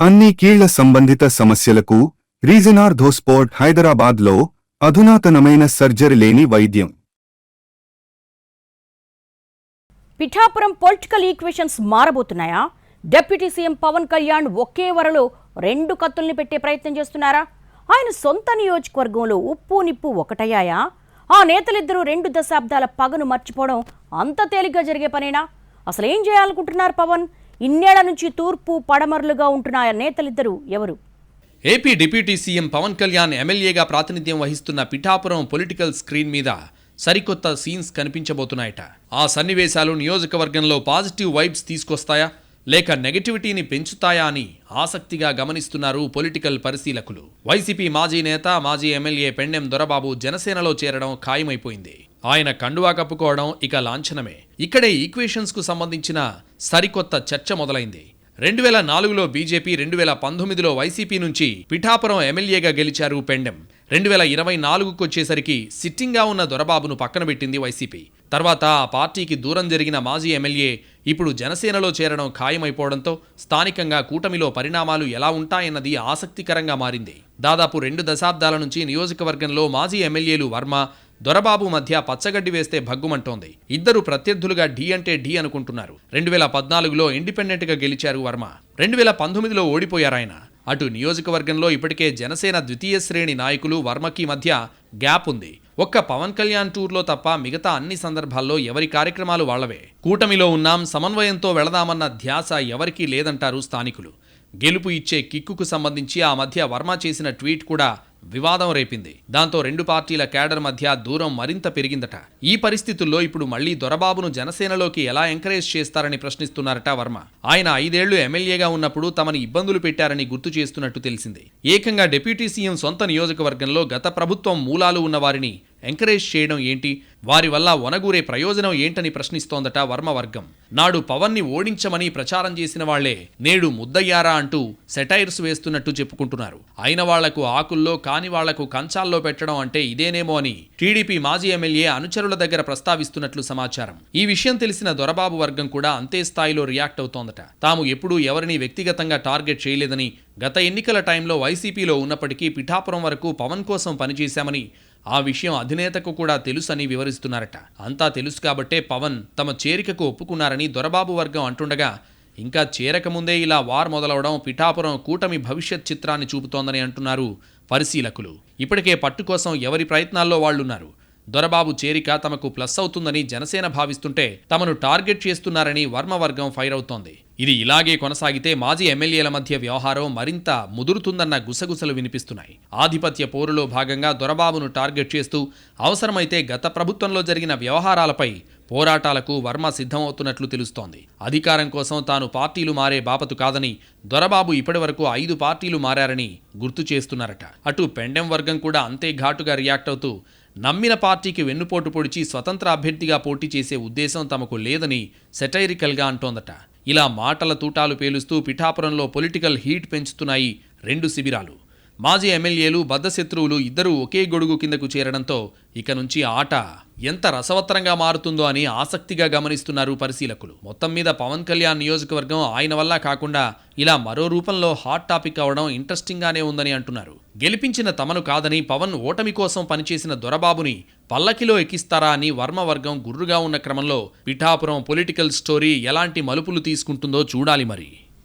అన్ని కీళ్ల సంబంధిత సమస్యలకు రీజనార్థోస్పోర్ట్ హైదరాబాద్లో అధునాతనమైన సర్జరీ లేని వైద్యం. పిఠాపురం పొలిటికల్ ఈక్వేషన్స్ మారబోతున్నాయా? డిప్యూటీ సీఎం పవన్ కళ్యాణ్ ఒకే వరలో రెండు కత్తుల్ని పెట్టే ప్రయత్నం చేస్తున్నారా? ఆయన సొంత నియోజకవర్గంలో ఉప్పు నిప్పు ఒకటయ్యాయా? ఆ నేతలిద్దరూ 2 దశాబ్దాల పగను మర్చిపోవడం అంత తేలిగ్గా జరిగే పనేనా? అసలేం చేయాలనుకుంటున్నారు పవన్? ఇన్నేళ్ల నుంచి తూర్పు పడమరలుగా ఉంటున్న ఆ నేతలిద్దరూ ఎవరు? AP deputy CM Pawan Kalyan ఎమ్మెల్యేగా ప్రాతినిధ్యం వహిస్తున్న పిఠాపురం పొలిటికల్ స్క్రీన్ మీద సరికొత్త సీన్స్ కనిపించబోతున్నాయట. ఆ సన్నివేశాలు నియోజకవర్గంలో పాజిటివ్ వైబ్స్ తీసుకొస్తాయా లేక నెగటివిటీని పెంచుతాయా అని ఆసక్తిగా గమనిస్తున్నారు పొలిటికల్ పరిశీలకులు. వైసీపీ మాజీ నేత, మాజీ ఎమ్మెల్యే పెండెం దొరబాబు జనసేనలో చేరడం ఖాయమైపోయింది. ఆయన కండువా కప్పుకోవడం ఇక లాంఛనమే. ఇక్కడే ఈక్వేషన్స్ కు సంబంధించిన సరికొత్త చర్చ మొదలైంది. 2004లో బీజేపీ, 2019లో వైసీపీ నుంచి పిఠాపురం ఎమ్మెల్యేగా గెలిచారు పెండెం. 2024కు వచ్చేసరికి సిట్టింగ్గా ఉన్న దొరబాబును పక్కన పెట్టింది వైసీపీ. తర్వాత ఆ పార్టీకి దూరం జరిగిన మాజీ ఎమ్మెల్యే ఇప్పుడు జనసేనలో చేరడం ఖాయమైపోవడంతో స్థానికంగా కూటమిలో పరిణామాలు ఎలా ఉంటాయన్నది ఆసక్తికరంగా మారింది. దాదాపు 2 దశాబ్దాల నుంచి నియోజకవర్గంలో మాజీ ఎమ్మెల్యేలు వర్మ, దొరబాబు మధ్య పచ్చగడ్డి వేస్తే భగ్గుమంటోంది. ఇద్దరు ప్రత్యర్థులుగా ఢీ అంటే ఢీ అనుకుంటున్నారు. 2014లో ఇండిపెండెంట్గా గెలిచారు వర్మ. 2019లో ఓడిపోయారాయన. అటు నియోజకవర్గంలో ఇప్పటికే జనసేన ద్వితీయ శ్రేణి నాయకులు వర్మకి మధ్య గ్యాప్ ఉంది. ఒక్క పవన్ కళ్యాణ్ టూర్లో తప్ప మిగతా అన్ని సందర్భాల్లో ఎవరి కార్యక్రమాలు వాళ్లవే. కూటమిలో ఉన్నాం, సమన్వయంతో వెళదామన్న ధ్యాస ఎవరికీ లేదంటారు స్థానికులు. గెలుపు ఇచ్చే కిక్కుకు సంబంధించి ఆ మధ్య వర్మ చేసిన ట్వీట్ కూడా వివాదం రేపింది. దాంతో 2 పార్టీల క్యాడర్ మధ్య దూరం మరింత పెరిగిందట. ఈ పరిస్థితుల్లో ఇప్పుడు మళ్లీ దొరబాబును జనసేనలోకి ఎలా ఎంకరేజ్ చేస్తారని ప్రశ్నిస్తున్నారట వర్మ. ఆయన 5 ఏళ్లు ఎమ్మెల్యేగా ఉన్నప్పుడు తమని ఇబ్బందులు పెట్టారని గుర్తు చేస్తున్నట్టు తెలిసింది. ఏకంగా డిప్యూటీ సీఎం సొంత నియోజకవర్గంలో గత ప్రభుత్వం మూలాలు ఉన్న వారిని ఎంకరేజ్ చేయడం ఏంటి, వారి వల్ల ఒనగూరే ప్రయోజనం ఏంటని ప్రశ్నిస్తోందట వర్మ వర్గం. నాడు పవన్ని ఓడించమని ప్రచారం చేసిన వాళ్లే నేడు ముద్దయ్యారా అంటూ సెటైర్స్ వేస్తున్నట్టు చెప్పుకుంటున్నారు. అయిన వాళ్లకు ఆకుల్లో, కాని వాళ్లకు కంచాల్లో పెట్టడం అంటే ఇదేనేమో అని టీడీపీ మాజీ ఎమ్మెల్యే అనుచరుల దగ్గర ప్రస్తావిస్తున్నట్లు సమాచారం. ఈ విషయం తెలిసిన దొరబాబు వర్గం కూడా అంతే స్థాయిలో రియాక్ట్ అవుతోందట. తాము ఎప్పుడూ ఎవరిని వ్యక్తిగతంగా టార్గెట్ చేయలేదని, గత ఎన్నికల టైంలో వైసీపీలో ఉన్నప్పటికీ పిఠాపురం వరకు పవన్ కోసం పనిచేశామని, ఆ విషయం అధినేతకు కూడా తెలుసని వివరిస్తున్నారట. అంతా తెలుసు కాబట్టే పవన్ తమ చేరికకు ఒప్పుకున్నారని దొరబాబు వర్గం అంటుండగా, ఇంకా చేరకముందే ఇలా వార్ మొదలవడం పిఠాపురం కూటమి భవిష్యత్ చిత్రాన్ని చూపుతోందని అంటున్నారు పరిశీలకులు. ఇప్పటికే పట్టు కోసం ఎవరి ప్రయత్నాల్లో వాళ్లున్నారు. దొరబాబు చేరిక తమకు ప్లస్ అవుతుందని జనసేన భావిస్తుంటే తమను టార్గెట్ చేస్తున్నారని వర్మ వర్గం ఫైర్ అవుతోంది. ఇది ఇలాగే కొనసాగితే మాజీ ఎమ్మెల్యేల మధ్య వ్యవహారం మరింత ముదురుతుందన్న గుసగుసలు వినిపిస్తున్నాయి. ఆధిపత్య పోరులో భాగంగా దొరబాబును టార్గెట్ చేస్తూ అవసరమైతే గత ప్రభుత్వంలో జరిగిన వ్యవహారాలపై పోరాటాలకు వర్మ సిద్ధమవుతున్నట్లు తెలుస్తోంది. అధికారం కోసం తాను పార్టీలు మారే బాపతు కాదని, దొరబాబు ఇప్పటివరకు 5 పార్టీలు మారారని గుర్తు చేస్తున్నారట. అటు పెండెం వర్గం కూడా అంతే ఘాటుగా రియాక్ట్ అవుతూ నమ్మిన పార్టీకి వెన్నుపోటు పొడిచి స్వతంత్ర అభ్యర్థిగా పోటీ చేసే ఉద్దేశం తమకు లేదని సెటైరికల్గా అంటోందట. ఇలా మాటల తూటాలు పేలుస్తూ పిఠాపురంలో పొలిటికల్ హీట్ పెంచుతున్నాయి 2 శిబిరాలు. మాజీ ఎమ్మెల్యేలు, బద్ధశత్రువులు ఇద్దరూ ఒకే గొడుగు కిందకు చేరడంతో ఇక నుంచి ఆట ఎంత రసవత్తరంగా మారుతుందో అని ఆసక్తిగా గమనిస్తున్నారు పరిశీలకులు. మొత్తం మీద పవన్ కళ్యాణ్ నియోజకవర్గం ఆయన వల్ల కాకుండా ఇలా మరో రూపంలో హాట్ టాపిక్ అవడం ఇంట్రెస్టింగ్గానే ఉందని అంటున్నారు. గెలిపించిన తమను కాదని పవన్ ఓటమి కోసం పనిచేసిన దొరబాబుని పల్లకిలో ఎక్కిస్తారా అని వర్మ వర్గం గుర్రుగా ఉన్న క్రమంలో పిఠాపురం పొలిటికల్ స్టోరీ ఎలాంటి మలుపులు తీసుకుంటుందో చూడాలి మరి.